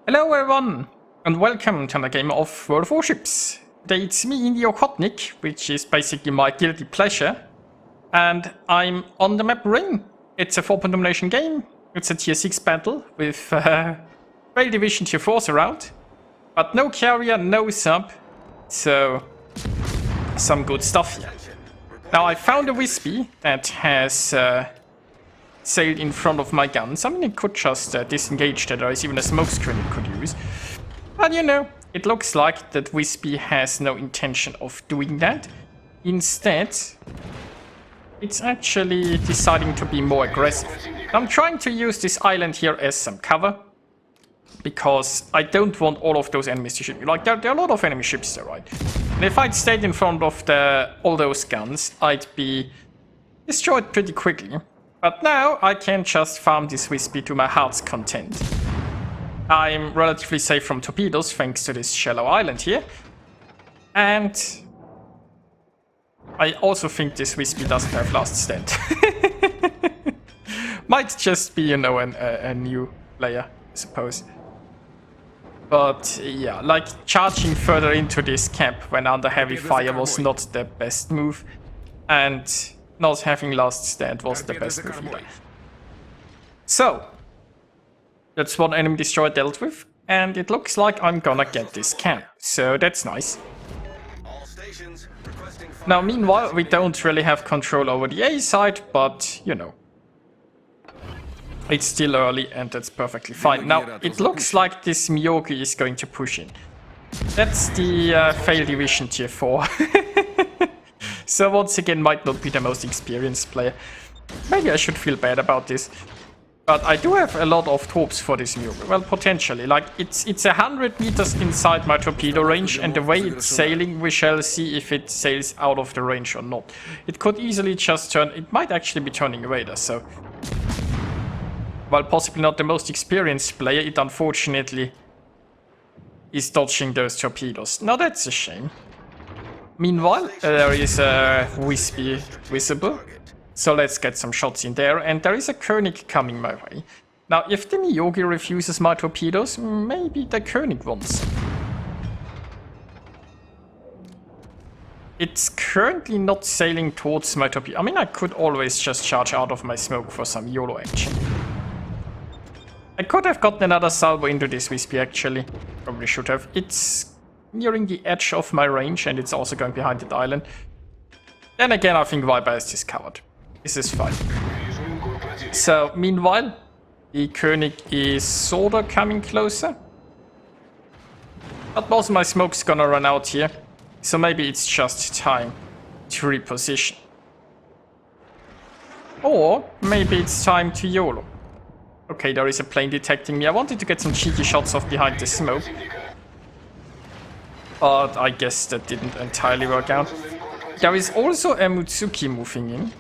Hello everyone, and welcome to another game of World of Warships. Today it's me in the Okhotnik, which is basically my guilty pleasure. And I'm on the map Ring. It's a 4-point domination game. It's a tier 6 battle with Rail Division tier 4s around. But no carrier, no sub. So, some good stuff here. Now I found a Wispy that has sailed in front of my guns. I mean, it could just disengage that. There is even a smoke screen it could use. But you know, it looks like that Wispy has no intention of doing that. Instead, it's actually deciding to be more aggressive. I'm trying to use this island here as some cover, because I don't want all of those enemies to shoot me. Like, there are a lot of enemy ships there, right? And if I'd stayed in front of all those guns, I'd be destroyed pretty quickly. But now I can just farm this Wispy to my heart's content. I'm relatively safe from torpedoes thanks to this shallow island here. And I also think this Wispy doesn't have last stand. Might just be, you know, a new player, I suppose. But yeah, like charging further into this camp when under heavy fire was not the best move. And not having last stand was the best move either. So, that's one enemy destroyer dealt with, and it looks like I'm gonna get this camp, so that's nice. Now meanwhile, we don't really have control over the A side, but you know, it's still early and that's perfectly fine. Now, it looks like this Miyogi is going to push in. That's the fail division tier 4. So once again, might not be the most experienced player. Maybe I should feel bad about this. But I do have a lot of torps for this Miyogi. Well, potentially. Like, it's 100 meters inside my torpedo range, and the way it's sailing, we shall see if it sails out of the range or not. It could easily just turn... It might actually be turning away there, so... While possibly not the most experienced player, it unfortunately is dodging those torpedoes. Now that's a shame. Meanwhile, there is a Wispy visible, so let's get some shots in there, and there is a Okhotnik coming my way. Now, if the Miyogi refuses my torpedoes, maybe the Okhotnik wants. It's currently not sailing towards my torpedo. I mean, I could always just charge out of my smoke for some YOLO action. I could have gotten another salvo into this Wispy, actually. Probably should have. It's nearing the edge of my range, and it's also going behind the island. Then again, I think Viper is discovered. This is fine. So, meanwhile, the Okhotnik is sorta coming closer. But most of my smoke's gonna run out here, so maybe it's just time to reposition. Or maybe it's time to YOLO. Okay, there is a plane detecting me. I wanted to get some cheeky shots off behind the smoke. But I guess that didn't entirely work out. There is also a Mutsuki moving in.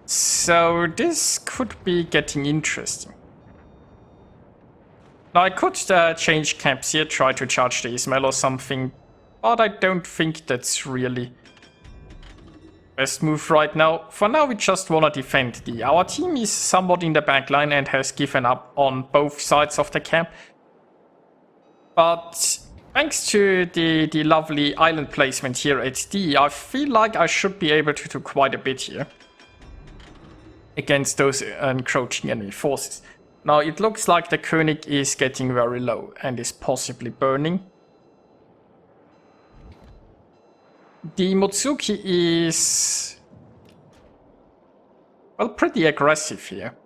So this could be getting interesting. Now I could change camps here, try to charge the Ismail or something. But I don't think that's really best move right now. For now, we just wanna defend the... Our team is somewhat in the back line and has given up on both sides of the camp. But thanks to the lovely island placement here at D, I feel like I should be able to do quite a bit here against those encroaching enemy forces. Now, it looks like the Okhotnik is getting very low and is possibly burning. The Mutsuki is, well, pretty aggressive here.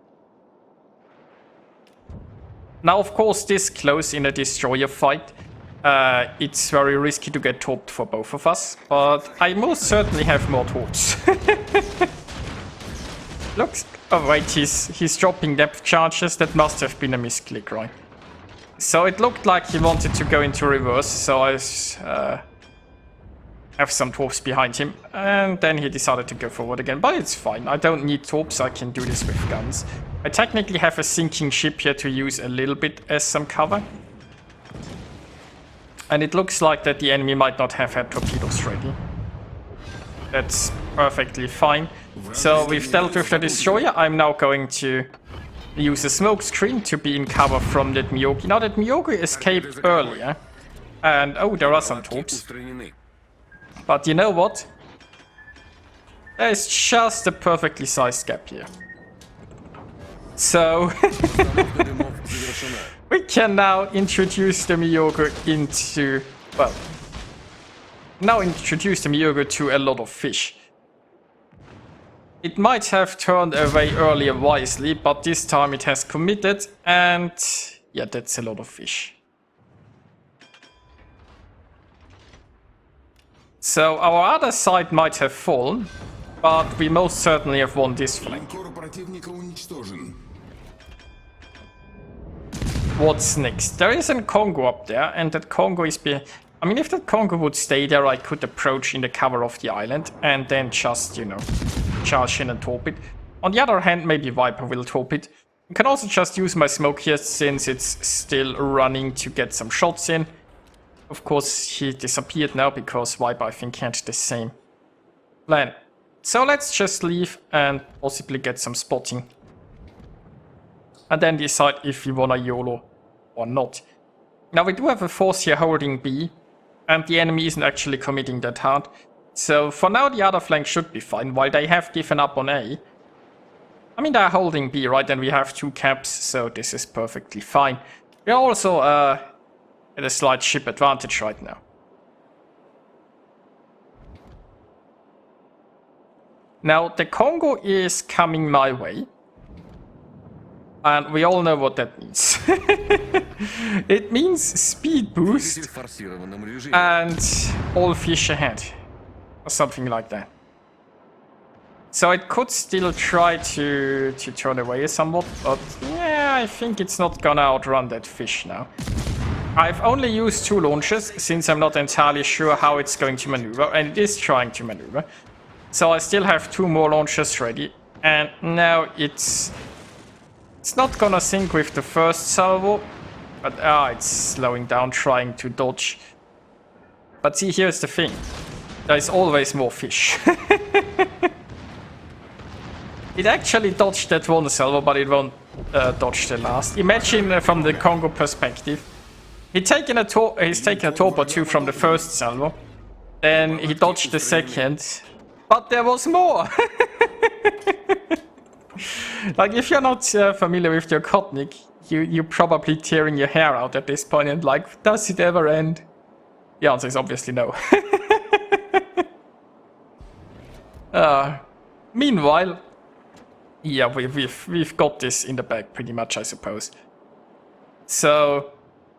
Now, of course, this close in a destroyer fight, it's very risky to get torped for both of us, but I most certainly have more torps. Looks, oh wait, he's dropping depth charges. That must have been a misclick, right? So it looked like he wanted to go into reverse, so I have some torps behind him, and then he decided to go forward again, but it's fine. I don't need torps, I can do this with guns. I technically have a sinking ship here to use a little bit as some cover. And it looks like that the enemy might not have had torpedoes ready. That's perfectly fine. So we've dealt with the destroyer. I'm now going to use a smoke screen to be in cover from that Miyogi. Now that Miyogi escaped earlier, and oh, there are some torps. But you know what? There's just a perfectly sized gap here. So we can now introduce the Miyogi into, well, now introduce the Miyogi to a lot of fish. It might have turned away earlier wisely, but this time it has committed, and yeah, that's a lot of fish. So our other side might have fallen, but we most certainly have won this flank. What's next? There is a Congo up there, and that Congo is I mean, if that Congo would stay there, I could approach in the cover of the island, and then just, you know, charge in and torp it. On the other hand, maybe Viper will torp it. You can also just use my smoke here, since it's still running, to get some shots in. Of course, he disappeared now, because Viper, I think, had the same plan. So let's just leave and possibly get some spotting. And then decide if we wanna YOLO or not. Now we do have a force here holding B, and the enemy isn't actually committing that hard. So for now the other flank should be fine, while they have given up on A. I mean, they're holding B, right? And we have 2 caps, so this is perfectly fine. We are also at a slight ship advantage right now. Now the Congo is coming my way. And we all know what that means. It means speed boost and all fish ahead. Or something like that. So it could still try to turn away somewhat, but yeah, I think it's not gonna outrun that fish now. I've only used 2 launches, since I'm not entirely sure how it's going to maneuver, and it is trying to maneuver. So I still have 2 more launches ready, and now it's not gonna sync with the first salvo, but it's slowing down, trying to dodge. But see, here's the thing. There's always more fish. It actually dodged that one salvo, but it won't dodge the last. Imagine from the Congo perspective. He's taken a torp or 2 from the first salvo, then he dodged the second, but there was more! Like, if you're not familiar with the Okhotnik, you're probably tearing your hair out at this point and like, does it ever end? The answer is obviously no. Meanwhile, yeah, we've got this in the bag pretty much, I suppose. So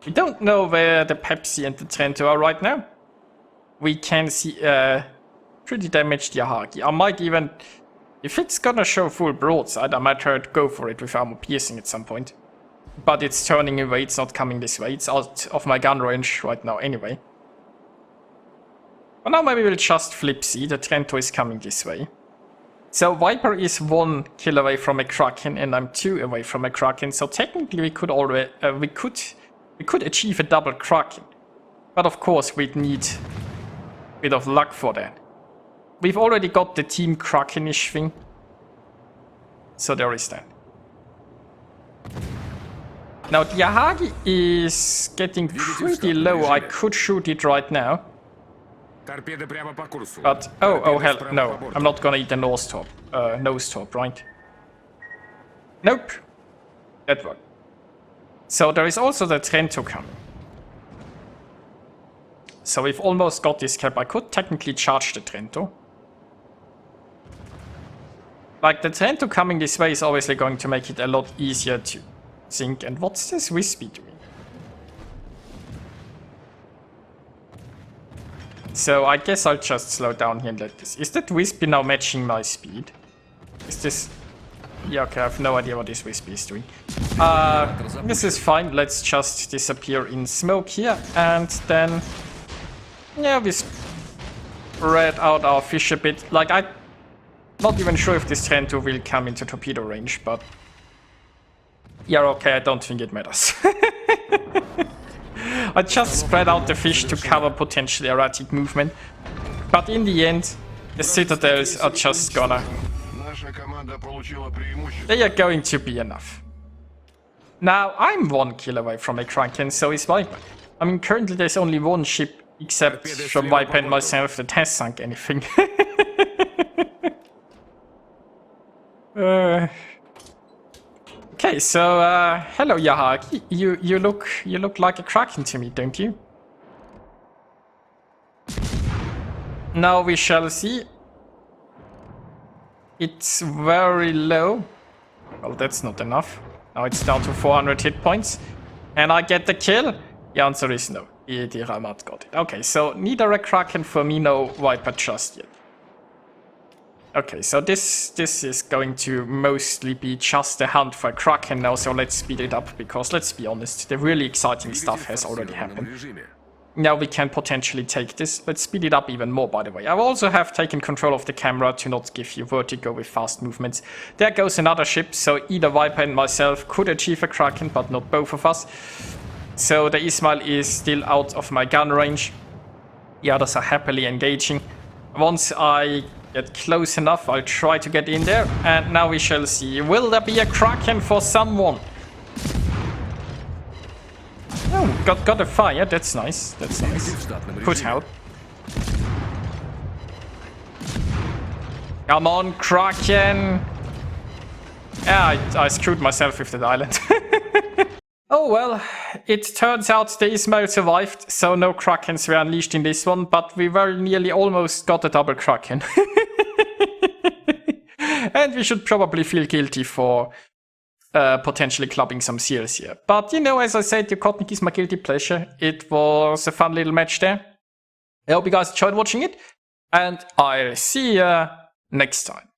we don't know where the Pepsi and the Trento are right now. We can see pretty damaged Yahagi. I might even, if it's gonna show full broadside, I might try to go for it with armor piercing at some point. But it's turning away, it's not coming this way. It's out of my gun range right now anyway. But now maybe we'll just flip C. The Trento is coming this way. So Viper is 1 kill away from a Kraken, and I'm 2 away from a Kraken. So technically we could already we could achieve a double Kraken. But of course we'd need a bit of luck for that. We've already got the team Krakenish thing. So there is that. Now the Yahagi is getting pretty low. I could shoot it right now. But oh hell no, I'm not gonna eat the nose top, right? Nope. That one. So there is also the Trento coming. So we've almost got this cap. I could technically charge the Trento. Like, the Trento coming this way is obviously going to make it a lot easier to sink. And what's this Wispy doing? So I guess I'll just slow down here and let this. Is that Wispy now matching my speed? Is this... Yeah, okay, I have no idea what this Wispy is doing. This is fine. Let's just disappear in smoke here. And then... yeah, we spread out our fish a bit. Like, I'm not even sure if this Trento will come into torpedo range, but... yeah, okay, I don't think it matters. I just spread out the fish to cover potentially erratic movement. But in the end, The citadels are just gonna... They are going to be enough. Now, I'm 1 kill away from a Kraken, so is Viper. I mean, currently there's only one ship, except from Viper and myself, that has sunk anything. Okay, so, hello Yahagi. You look like a Kraken to me, don't you? Now we shall see. It's very low. Well, that's not enough. Now it's down to 400 hit points. And I get the kill? The answer is no. The Ramat got it. Okay, so neither a Kraken for me, no Viper just yet. Okay, so this is going to mostly be just a hunt for a Kraken now, so let's speed it up, because let's be honest, the really exciting stuff has already happened. Now we can potentially take this. Let's speed it up even more, by the way. I also have taken control of the camera to not give you vertigo with fast movements. There goes another ship, so either Viper and myself could achieve a Kraken, but not both of us. So the Ismail is still out of my gun range. The others are happily engaging. Once I get close enough, I'll try to get in there. And now we shall see. Will there be a Kraken for someone? Oh, got a fire. That's nice. That's nice. Could help. Come on, Kraken. Yeah, I screwed myself with that island. Oh well, it turns out the Ismail survived, so no Krakens were unleashed in this one, but we very nearly almost got a double Kraken. And we should probably feel guilty for potentially clubbing some seals here. But you know, as I said, the Okhotnik is my guilty pleasure. It was a fun little match there. I hope you guys enjoyed watching it, and I'll see you next time.